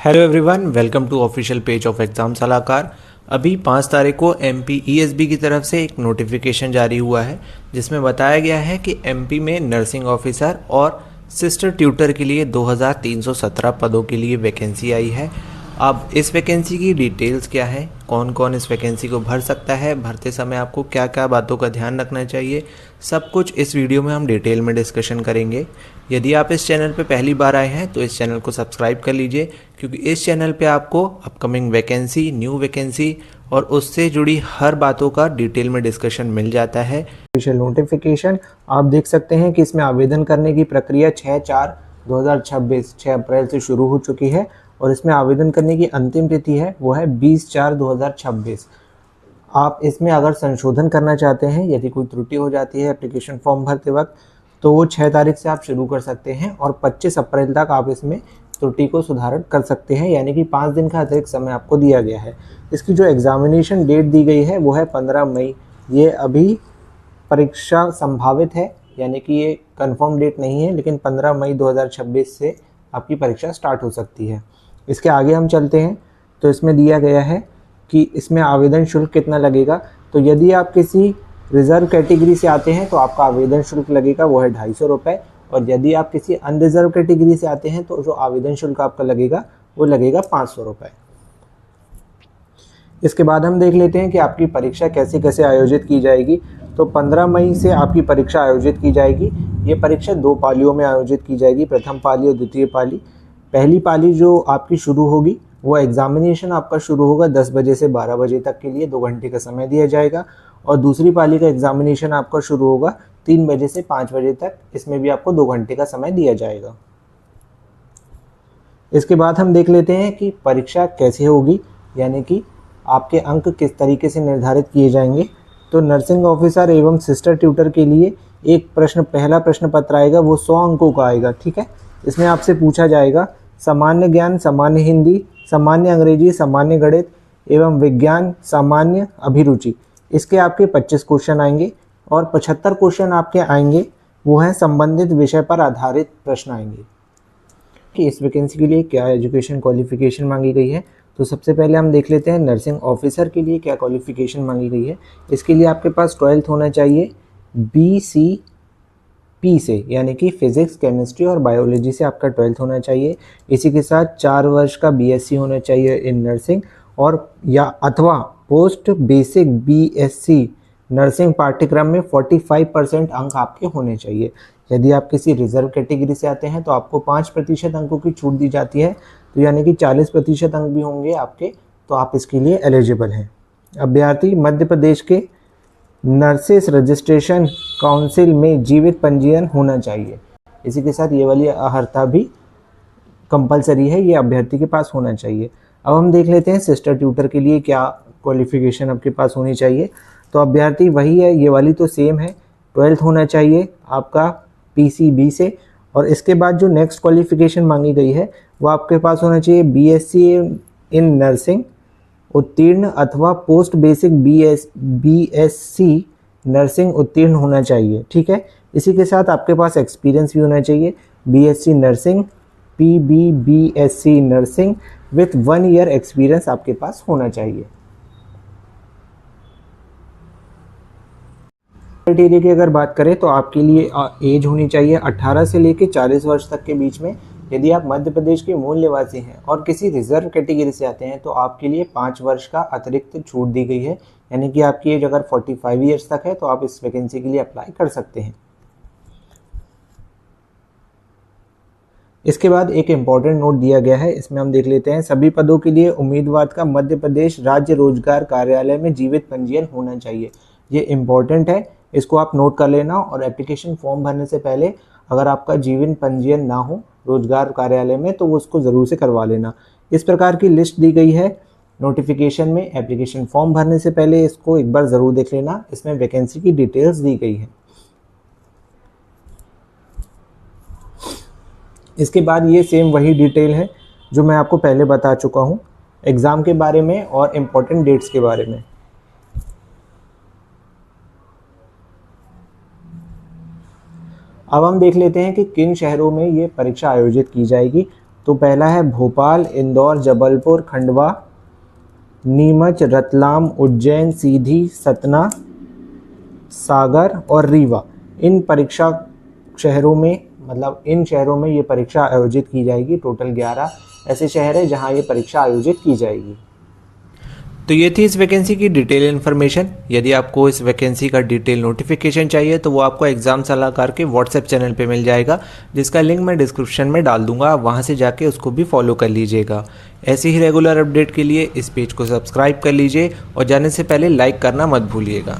Hello everyone, welcome to official page of exam Salahkar. अभी 5 तारीख को MPESB की तरफ से एक नोटिफिकेशन जारी हुआ है जिसमें बताया गया है कि MP में नर्सिंग ऑफिसर और सिस्टर ट्यूटर के लिए 2317 पदों के लिए वैकेंसी आई है। अब इस वैकेंसी की डिटेल्स क्या है, कौन कौन इस वैकेंसी को भर सकता है, भरते समय आपको क्या क्या बातों का ध्यान रखना चाहिए, सब कुछ इस वीडियो में हम डिटेल में डिस्कशन करेंगे। यदि आप इस चैनल पर पहली बार आए हैं तो इस चैनल को सब्सक्राइब कर लीजिए, क्योंकि इस चैनल पे आपको अपकमिंग वैकेंसी, न्यू वैकेंसी और उससे जुड़ी हर बातों का डिटेल में डिस्कशन मिल जाता है। ऑफिशियल नोटिफिकेशन आप देख सकते हैं कि इसमें आवेदन करने की प्रक्रिया 6/4/2026 6 अप्रैल से शुरू हो चुकी है और इसमें आवेदन करने की अंतिम तिथि है वो है 20/4/2026। आप इसमें अगर संशोधन करना चाहते हैं, यदि कोई त्रुटि हो जाती है एप्लीकेशन फॉर्म भरते वक्त, तो वो 6 तारीख से आप शुरू कर सकते हैं और 25 अप्रैल तक आप इसमें त्रुटि को सुधारण कर सकते हैं, यानी कि 5 दिन का अतिरिक्त समय आपको दिया गया है। इसकी जो एग्जामिनेशन डेट दी गई है वो है 15 मई। ये अभी परीक्षा संभावित है, यानी कि ये कंफर्म डेट नहीं है, लेकिन 15 मई 2026 से आपकी परीक्षा स्टार्ट हो सकती है। इसके आगे हम चलते हैं तो इसमें दिया गया है कि इसमें आवेदन शुल्क कितना लगेगा। तो यदि आप किसी रिजर्व कैटेगरी से आते हैं तो आपका आवेदन शुल्क लगेगा वो है 250 रुपये, और यदि आप किसी अनरिजर्व कैटेगरी से आते हैं तो जो आवेदन शुल्क आपका लगेगा वो लगेगा 500 रुपये। इसके बाद हम देख लेते हैं कि आपकी परीक्षा कैसे कैसे आयोजित की जाएगी। तो 15 मई से आपकी परीक्षा आयोजित की जाएगी। ये परीक्षा 2 पालियों में आयोजित की जाएगी, प्रथम पाली और द्वितीय पाली। पहली पाली जो आपकी शुरू होगी वो एग्जामिनेशन आपका शुरू होगा 10 बजे से 12 बजे तक के लिए 2 घंटे का समय दिया जाएगा, और दूसरी पाली का एग्जामिनेशन आपका शुरू होगा 3 बजे से 5 बजे तक, इसमें भी आपको 2 घंटे का समय दिया जाएगा। इसके बाद हम देख लेते हैं कि परीक्षा कैसे होगी, यानी कि आपके अंक किस तरीके से निर्धारित किए जाएंगे। तो नर्सिंग ऑफिसर एवं सिस्टर ट्यूटर के लिए एक प्रश्न, पहला प्रश्न पत्र आएगा वो 100 अंकों का आएगा, ठीक है। इसमें आपसे पूछा जाएगा सामान्य ज्ञान, सामान्य हिंदी, सामान्य अंग्रेजी, सामान्य गणित एवं विज्ञान, सामान्य अभिरुचि। इसके आपके 25 क्वेश्चन आएंगे और 75 क्वेश्चन आपके आएंगे वो हैं संबंधित विषय पर आधारित प्रश्न आएंगे। कि इस वैकेंसी के लिए क्या एजुकेशन क्वालिफिकेशन मांगी गई है, तो सबसे पहले हम देख लेते हैं नर्सिंग ऑफिसर के लिए क्या क्वालिफिकेशन मांगी गई है। इसके लिए आपके पास 12th होना चाहिए BCP से, यानी कि फिजिक्स, केमिस्ट्री और बायोलॉजी से आपका 12th होना चाहिए। इसी के साथ 4 वर्ष का BSc होना चाहिए इन नर्सिंग, और या अथवा पोस्ट बेसिक BSc नर्सिंग पाठ्यक्रम में 45% अंक आपके होने चाहिए। यदि आप किसी रिजर्व कैटेगरी से आते हैं तो आपको 5% अंकों की छूट दी जाती है, तो यानी कि 40% अंक भी होंगे आपके, तो आप इसके लिए एलिजिबल हैं। अभ्यर्थी मध्य प्रदेश के नर्सेस रजिस्ट्रेशन काउंसिल में जीवित पंजीयन होना चाहिए। इसी के साथ ये वाली अर्हता भी कंपलसरी है, ये अभ्यर्थी के पास होना चाहिए। अब हम देख लेते हैं सिस्टर ट्यूटर के लिए क्या क्वालिफिकेशन आपके पास होनी चाहिए। तो अभ्यर्थी वही है, ये वाली तो सेम है, 12th होना चाहिए आपका PCB से, और इसके बाद जो नेक्स्ट क्वालिफिकेशन मांगी गई है वो आपके पास होना चाहिए BSc इन नर्सिंग उत्तीर्ण अथवा पोस्ट बेसिक BSc नर्सिंग उत्तीर्ण होना चाहिए, ठीक है। इसी के साथ आपके पास एक्सपीरियंस भी होना चाहिए, BSc nursing, PBBSc nursing with 1 year experience आपके पास होना चाहिए। क्राइटेरिया की अगर बात करें तो आपके लिए एज होनी चाहिए 18 से लेकर 40 वर्ष तक के बीच में। यदि आप मध्य प्रदेश के मूल निवासी हैं और किसी रिजर्व कैटेगरी से आते हैं तो आपके लिए 5 वर्ष का अतिरिक्त छूट दी गई है, यानी कि आपकी एज अगर 45 ईयर्स तक है तो आप इस वैकेंसी के लिए अप्लाई कर सकते हैं। इसके बाद एक इम्पॉर्टेंट नोट दिया गया है, इसमें हम देख लेते हैं सभी पदों के लिए उम्मीदवार का मध्य प्रदेश राज्य रोजगार कार्यालय में जीवित पंजीयन होना चाहिए। ये इम्पॉर्टेंट है, इसको आप नोट कर लेना, और एप्लीकेशन फॉर्म भरने से पहले अगर आपका जीवन पंजीयन ना हो रोजगार कार्यालय में तो वो उसको ज़रूर से करवा लेना। इस प्रकार की लिस्ट दी गई है नोटिफिकेशन में, एप्लीकेशन फॉर्म भरने से पहले इसको एक बार ज़रूर देख लेना, इसमें वैकेंसी की डिटेल्स दी गई है। इसके बाद ये सेम वही डिटेल है जो मैं आपको पहले बता चुका हूँ एग्ज़ाम के बारे में और इम्पोर्टेंट डेट्स के बारे में। अब हम देख लेते हैं कि किन शहरों में ये परीक्षा आयोजित की जाएगी। तो पहला है भोपाल, इंदौर, जबलपुर, खंडवा, नीमच, रतलाम, उज्जैन, सीधी, सतना, सागर और रीवा। इन परीक्षा शहरों में इन शहरों में ये परीक्षा आयोजित की जाएगी। टोटल 11 ऐसे शहर हैं जहां ये परीक्षा आयोजित की जाएगी। तो ये थी इस वैकेंसी की डिटेल इन्फॉर्मेशन। यदि आपको इस वैकेंसी का डिटेल नोटिफिकेशन चाहिए तो वो आपको एग्जाम सलाहकार के व्हाट्सएप चैनल पे मिल जाएगा, जिसका लिंक मैं डिस्क्रिप्शन में डाल दूंगा। आप वहाँ से जाके उसको भी फॉलो कर लीजिएगा। ऐसे ही रेगुलर अपडेट के लिए इस पेज को सब्सक्राइब कर लीजिए और जाने से पहले लाइक करना मत भूलिएगा।